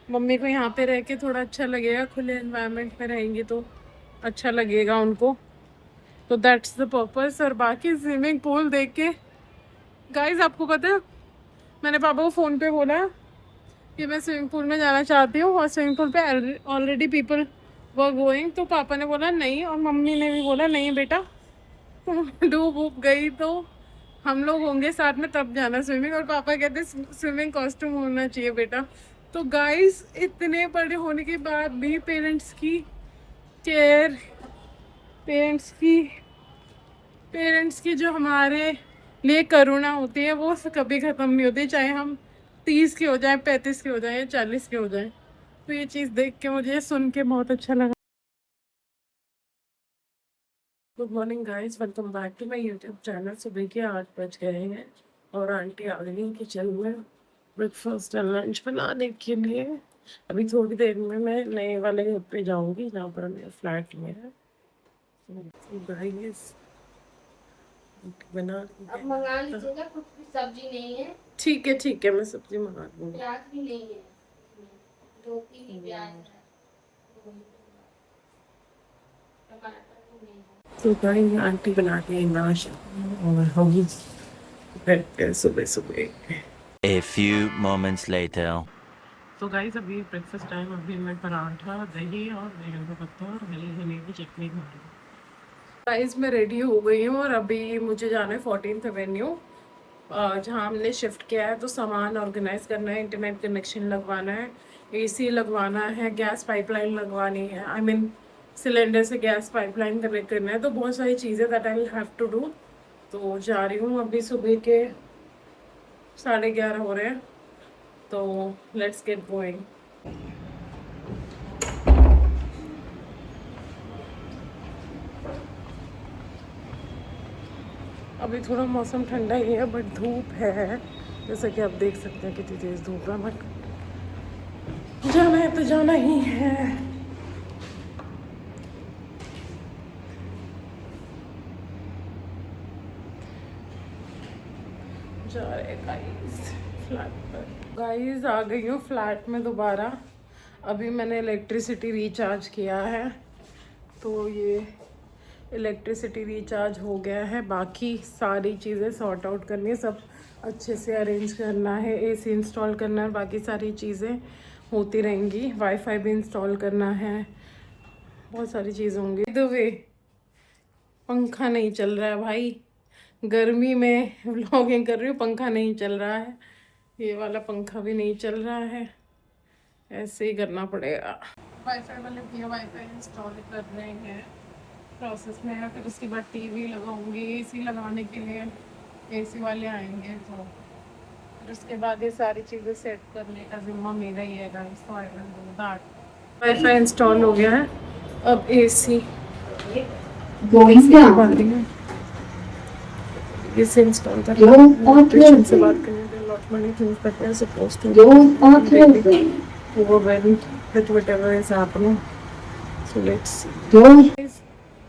Mummy को यहाँ पे रह के थोड़ा अच्छा लगेगा, खुले एनवायरनमेंट में रहेंगी तो अच्छा लगेगा उनको, तो दैट्स द पर्पस। और बाकी स्विमिंग पूल देख के गाइस, आपको पता है मैंने पापा को फ़ोन पे बोला कि मैं स्विमिंग पूल में जाना चाहती हूँ, और स्विमिंग पूल पे ऑलरेडी पीपल वर गोइंग, तो पापा ने बोला नहीं, और मम्मी ने भी बोला नहीं बेटा, तुम डूब वूब गई तो हम लोग होंगे साथ में तब जाना स्विमिंग। और पापा कहते स्विमिंग कॉस्ट्यूम होना चाहिए बेटा। तो गाइस, इतने बड़े होने के बाद भी केयर पेरेंट्स की पेरेंट्स की जो हमारे लिए करुणा होती है वो कभी ख़त्म नहीं होती, चाहे हम 30 के हो जाए, 35 के हो जाए, या 40 के हो जाए। तो ये चीज़ देख के, मुझे सुन के बहुत अच्छा लगा। Good morning guys, welcome back to my YouTube channel. सुबह के 8 बज गए हैं और आंटी आ गई हैं किचन में ब्रेकफास्ट और लंच बनाने के लिए। अभी थोड़ी देर में मैं नए वाले घर पे जाऊंगी जहाँ पर हमने फ्लैट लिया है। गाइस, बना अब मंगा लीजिएगा, कुछ भी सब्जी नहीं है। ठीक है ठीक है, मैं सब्जी मंगा दूँगी। प्याज भी नहीं है, रोटी भी प्याज है, टमाटर भी नहीं है। तो भाई आंटी बना के नाश्ता और हम बैठते हैं सुबह सुबह। A few moments later. तो गाइस, अभी ब्रेकफास्ट टाइम। अभी मैं पराठा, दही और बैंगन का पत्ता और हरी धनिया की चटनी खा रही हूँ। गाइस, मैं रेडी हो गई हूँ और अभी मुझे जाना है 14th एवेन्यू, जहाँ हमने शिफ्ट किया है। तो सामान ऑर्गेनाइज करना है, इंटरनेट कनेक्शन लगवाना है, एसी लगवाना है, गैस पाइपलाइन लगवानी है, आई मीन सिलेंडर से गैस पाइपलाइन कनेक्ट करना है। तो बहुत सारी चीज़ें that I will have to do. तो जा रही हूँ, अभी सुबह के 11:30 हो रहे हैं, तो लेट्स गेट गोइंग। अभी थोड़ा मौसम ठंडा ही है बट धूप है, जैसा कि आप देख सकते हैं कितनी तेज़ धूप है, बट जाना है तो जाना ही है। जा रहे गाइस फ्लैट पर। गाइस, आ गई हूँ फ्लैट में दोबारा। अभी मैंने इलेक्ट्रिसिटी रिचार्ज किया है, तो ये इलेक्ट्रिसिटी रिचार्ज हो गया है। बाकी सारी चीज़ें सॉर्ट आउट करनी है, सब अच्छे से अरेंज करना है, एसी इंस्टॉल करना है, बाकी सारी चीज़ें होती रहेंगी। वाईफाई भी इंस्टॉल करना है, बहुत सारी चीज़ें होंगी। द वे पंखा नहीं चल रहा है भाई, गर्मी में व्लॉगिंग कर रही हूँ, पंखा नहीं चल रहा है, ये वाला पंखा भी नहीं चल रहा है, ऐसे ही करना पड़ेगा। वाईफाई वाले भैया वाईफाई इंस्टॉल कर रहे हैं, प्रोसेस में है। फिर उसके बाद टीवी लगाऊंगी, एसी लगाने के लिए एसी वाले आएंगे, तो फिर उसके बाद ये सारी चीज़ें सेट करने का जिम्मा मेरा ही है गाइस। तो I will do that. Wifi install हो गया है, अब एसी इसे इंस्टॉल कर इलेक्ट्रिशियन से बात करने के lot many things that we are supposed to overwhelm with whatever is happening. So let's see.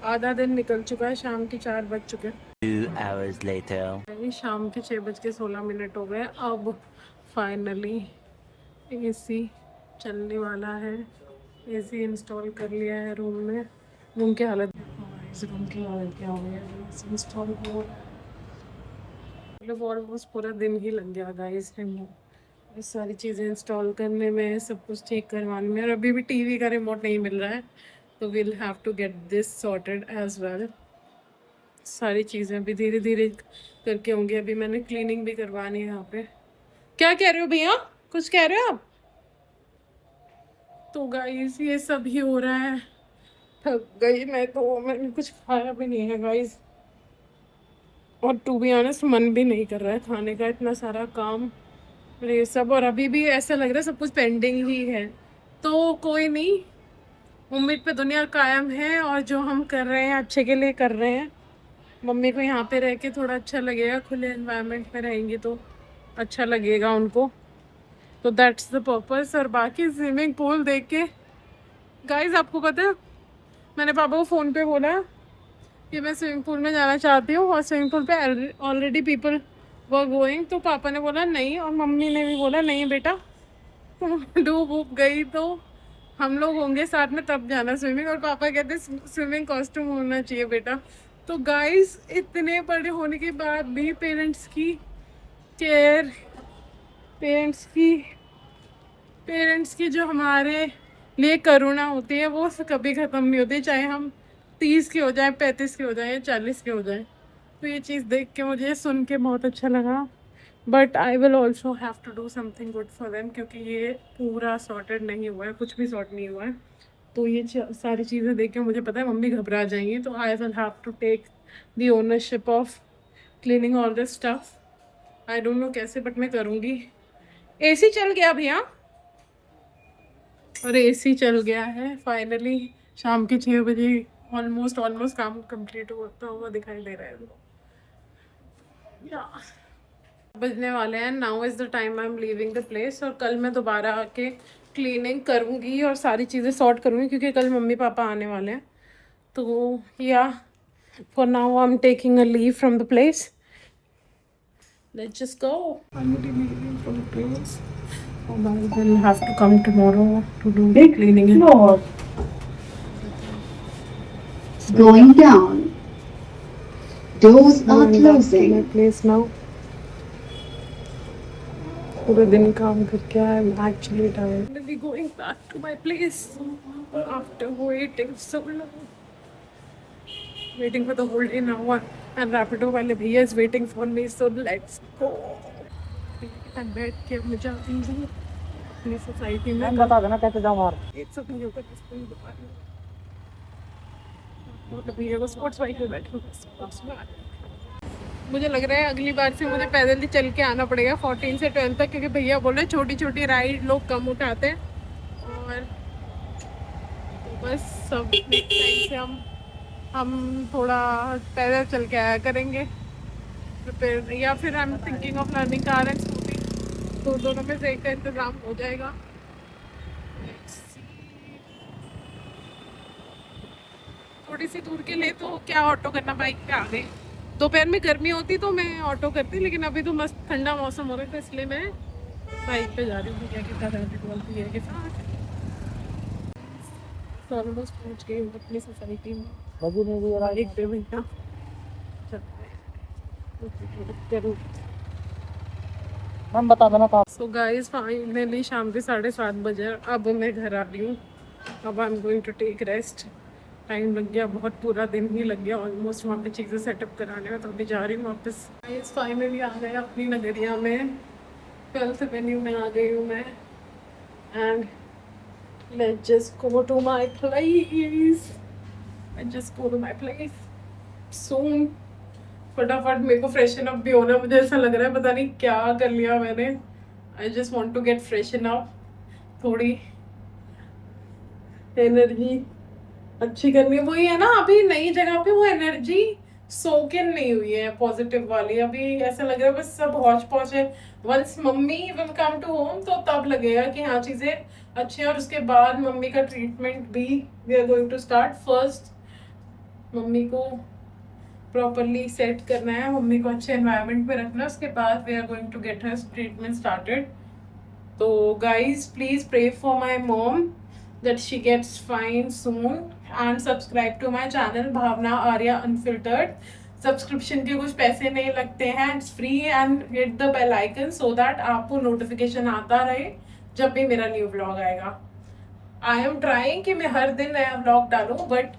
आधा दिन निकल चुका है, शाम के 4 बज चुके हैं। 2 hours later. अभी शाम के 6:16 हो गए। अब फाइनली एसी चलने वाला है, एसी इंस्टॉल कर लिया है रूम में। रूम की हालत, इस रूम की हालत क्या हो गई है, इंस्टॉल हो मतलब ऑलमोस्ट पूरा दिन ही लग गया गाइस रिमोट, इस सारी चीज़ें इंस्टॉल करने में, सब कुछ ठीक करवाने में। और अभी भी टीवी का रिमोट नहीं मिल रहा है, तो will have to get this sorted as well. सारी चीज़ें भी धीरे धीरे करके होंगी। अभी मैंने क्लीनिंग भी करवानी है यहाँ पे। क्या कह रहे हो भैया, कुछ कह रहे हो आप? तो गाइस, ये सब ही हो रहा है। थक गई मैं तो, मैंने कुछ खाया भी नहीं है गाइस, और टू बी ऑनेस्ट मन भी नहीं कर रहा है खाने का, इतना सारा काम और ये सब। और अभी भी ऐसा लग रहा है सब कुछ पेंडिंग ही है। तो कोई नहीं, उम्मीद पे दुनिया कायम है, और जो हम कर रहे हैं अच्छे के लिए कर रहे हैं। मम्मी को यहाँ पे रह के थोड़ा अच्छा लगेगा, खुले एनवायरनमेंट में रहेंगी तो अच्छा लगेगा उनको, तो दैट्स द पर्पस। और बाकी स्विमिंग पूल देख के गाइस, आपको पता है मैंने पापा को फ़ोन पे बोला कि मैं स्विमिंग पूल में जाना चाहती हूँ, और स्विमिंग पूल पे ऑलरेडी पीपल वर गोइंग, तो पापा ने बोला नहीं, और मम्मी ने भी बोला नहीं बेटा, डूब उब गई तो हम लोग होंगे साथ में तब जाना स्विमिंग, और पापा कहते स्विमिंग कॉस्ट्यूम होना चाहिए बेटा। तो गाइस इतने बड़े होने के बाद भी पेरेंट्स की केयर, पेरेंट्स की जो हमारे लिए करुणा होती है वो कभी ख़त्म नहीं होती, चाहे हम 30 के हो जाए, 35 के हो जाए या 40 के हो जाए। तो ये चीज़ देख के, मुझे सुन के बहुत अच्छा लगा। But I will also have to do something good for them, क्योंकि ये पूरा सॉर्टेड नहीं हुआ है, कुछ भी सॉर्ट नहीं हुआ है। तो ये सारी चीज़ें देख के मुझे पता है मम्मी घबरा जाएंगी, तो I will have to take the ownership of cleaning all this stuff. I don't know कैसे, बट मैं करूँगी। एसी चल गया भैया, और एसी चल गया है फाइनली। शाम के 6 बजे ऑलमोस्ट काम कंप्लीट होता हुआ दिखाई दे रहा है। बजने वाले हैं, now is the time I am leaving the place. और कल मैं दोबारा आके क्लीनिंग करूँगी और सारी चीज़ें सॉर्ट करूँगी, क्योंकि कल मम्मी पापा आने वाले हैं। तो या for now I am taking a leave from the place. Let's just go. Finally leaving from the place. I will have to come tomorrow to do the cleaning. Going down. Doors are closing. My place now. पूरे दिन काम करके I am actually tired. I'll be going back to my place after waiting so long. Waiting for the whole day now, and Rapido वाले भैया is waiting for me, so let's go. मैं बैठ के अब मैं जाती हूँ अपनी सोसाइटी में। बता देना कैसे जाऊँ और एक सब नहीं होता भैया को स्पोर्ट्स बाइक में बैठे। मुझे लग रहा है अगली बार से मुझे पैदल ही चल के आना पड़ेगा 14 से 12 तक, क्योंकि भैया बोल रहे हैं छोटी छोटी राइड लोग कम उठाते हैं। और तो बस सब नेक्स्ट टाइम से हम थोड़ा पैदल चल के आया करेंगे, या फिर I am thinking of learning car and scooty. तो दोनों में से एक का इंतज़ाम हो जाएगा। थोड़ी सी दूर के लिए तो क्या ऑटो करना, बाइक पे आ गई। दोपहर में गर्मी होती तो मैं ऑटो करती, लेकिन अभी तो मस्त ठंडा मौसम हो रहा है, तो इसलिए मैं बाइक पे जा रही हूँ भैया के साथ, भैया के साथ। ऑलमोस्ट पहुँच गई हूँ अपनी सोसाइटी में। बाइक पे भैया हम बता देना कहाँ। सो गाइस फाइनली शाम के 7:30 बजे अब मैं घर आ रही हूँ। अब I am going to take rest. Time लग गया बहुत, पूरा दिन ही लग गया ऑलमोस्ट वहाँ पे चीज़ें सेटअप कराने में, तो अभी जा रही हूँ वापस। गाइस फाइनली आ गए अपनी नगरिया में, 12th एवेन्यू में आ गई हूँ मैं। And let's just go to my place, soon. फटाफट मेरे को फ्रेशन अप भी होना, मुझे ऐसा लग रहा है पता नहीं क्या कर लिया मैंने। I just want to get freshen up, थोड़ी एनर्जी अच्छी करनी है। वही है ना, अभी नई जगह पे वो एनर्जी सोकिन नहीं हुई है पॉजिटिव वाली। अभी ऐसा लग रहा है बस सब हौच पौच है। Once mummy will come to home तो तब लगेगा कि हाँ चीज़ें अच्छी है। और उसके बाद मम्मी का ट्रीटमेंट भी we are going to start. First mummy को प्रॉपरली सेट करना है, मम्मी को अच्छे एनवायरनमेंट में रखना है, उसके बाद we are going to get her treatment started. तो guys please pray for my mom that she gets fine soon, and subscribe to my channel Bhavna Arya unfiltered. Subscription के कुछ पैसे नहीं लगते हैं, it's free, and hit the bell icon so that आपको notification आता रहे जब भी मेरा न्यू व्लॉग आएगा। आई एम ट्राइंग कि मैं हर दिन नया व्लॉग डालूँ, बट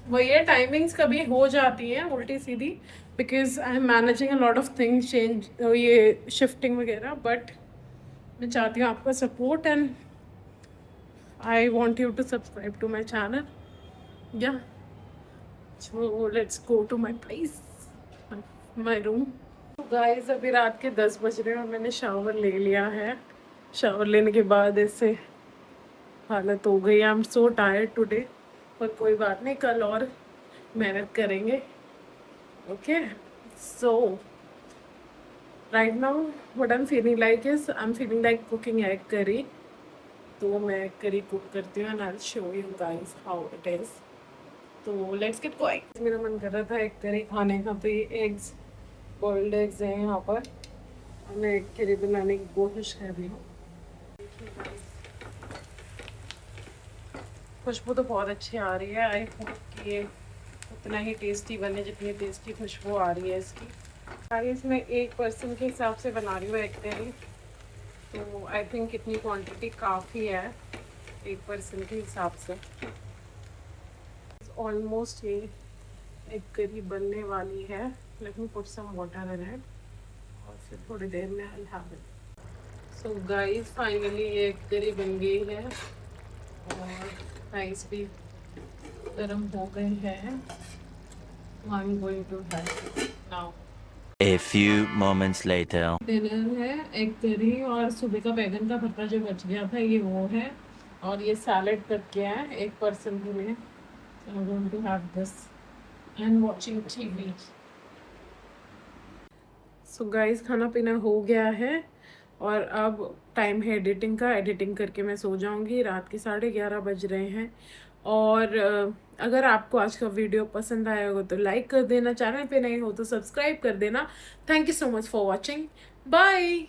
वही है टाइमिंग्स कभी हो जाती हैं उल्टी सीधी, because I am managing a lot of things, change ये शिफ्टिंग वगैरह। बट मैं चाहती हूँ आपका support, and I want you to subscribe to my channel. Yeah. So let's go to my place, my room. So guys अभी रात के 10 बज रहे हैं और मैंने शावर ले लिया है। शावर लेने के बाद ऐसे हालत हो गई। I am so tired today, पर कोई बात नहीं, कल और मेहनत करेंगे। Okay, so right now what I am feeling like is I am feeling like cooking egg curry. तो मैं करी कुक करती हूँ, and I will show you guys how it is. तो लेट्स गेट गोइंग। मेरा मन कर रहा था एक करी खाने का, तो ये एग्स, बॉइल्ड एग्स हैं यहाँ पर, मैं एक करी बनाने की कोशिश कर रही हूँ। खुशबू तो बहुत अच्छी आ रही है। आई होप कि ये उतना ही टेस्टी बने जितनी टेस्टी खुशबू आ रही है इसकी। गाइस मैं एक पर्सन के हिसाब से बना रही हूँ एग करी, तो आई थिंक इतनी क्वांटिटी काफ़ी है एक पर्सन के हिसाब से। ऑलमोस्ट ये एग करी बनने वाली है। Let me put some water in it और फिर थोड़ी देर में I have it. So guys finally ये एग करी बन गई है और राइस भी गर्म हो गए हैं। I am going to have now. A few moments later. Dinner है एग करी और सुबह का बैगन का भरता जो बच गया था ये वो है, और ये सैलेड कट किया है एक पर्सन के लिए। So I'm going to have this and watching TV. So guys खाना पीना हो गया है और अब टाइम है एडिटिंग का। एडिटिंग करके मैं सो जाऊंगी। रात के 11:30 बज रहे हैं। और अगर आपको आज का वीडियो पसंद आया हो तो लाइक कर देना, चैनल पे नए हो तो सब्सक्राइब कर देना। Thank you so much for watching. Bye.